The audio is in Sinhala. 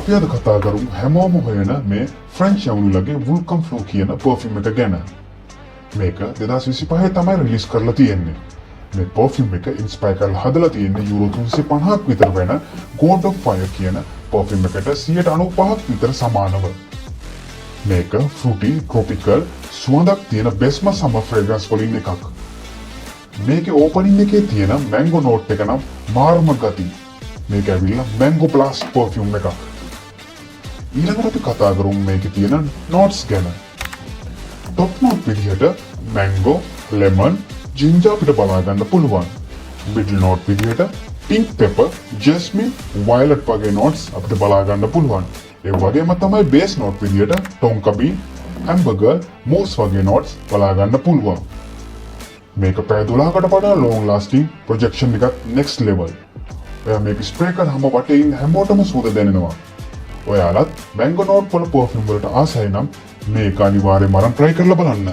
අපි අද කතා කරමු හැමෝම හොයන මේ ෆ්‍රෙන්ච් යවුනුලගේ වුල්කම් ෆ්ලෝ කියන පර්ෆියුම් එක ගැන. මේක 2025 තමයි රිලීස් කරලා තියෙන්නේ. මේ පර්ෆියුම් එක ඉන්ස්පයර් කරලා හදලා තියෙන්නේ යුරෝ 350ක් විතර වෙන God of Fire කියන පර්ෆියුම් එකට 95ක් විතර සමානව. මේක ෆෘටි ට්‍රොපිකල් සුවඳක් තියෙන බෙස්ම සමර් ෆ්‍රේග්‍රන්ස් වලින් එකක්. මේකේ ඕපනින් එකේ තියෙන මැංගෝ නෝට් එක නම් මාර්ම ගති. මේක ඇවිල්ලා මැංගෝ බ්ලාස්ට් පර්ෆියුම් එකක්. ඊළඟට අපි කතා කරමු මේකේ තියෙන නෝට්ස් ගැන. ටොප් නෝට් විදිහට මැංගෝ, ලෙමන්, ජින්ජර් අපිට බලා ගන්න පුළුවන්. මිඩල් නෝට් විදිහට පින්ක් පෙපර්, ජස්මින්, වයලට් වගේ නෝට්ස් අපිට බලා ගන්න පුළුවන්. ඒ වගේම තමයි බේස් නෝට් විදිහට ටොන්කා බීන්, හැම්බර්ගර්, මූස් වගේ නෝට්ස් බලා ගන්න පුළුවන්. මේක පැය 12කට වඩා long lasting projection එකක් next level. ඔයා මේක ස්ප්‍රේ කරාම වටේ ඉන්න හැමෝටම සුවඳ දැනෙනවා. ඔයාලත් මැංගෝ නෝට් වල පර්ෆියුම් වලට ආසයි නම් මේක අනිවාර්යයෙන්ම අරන් try කරලා බලන්න.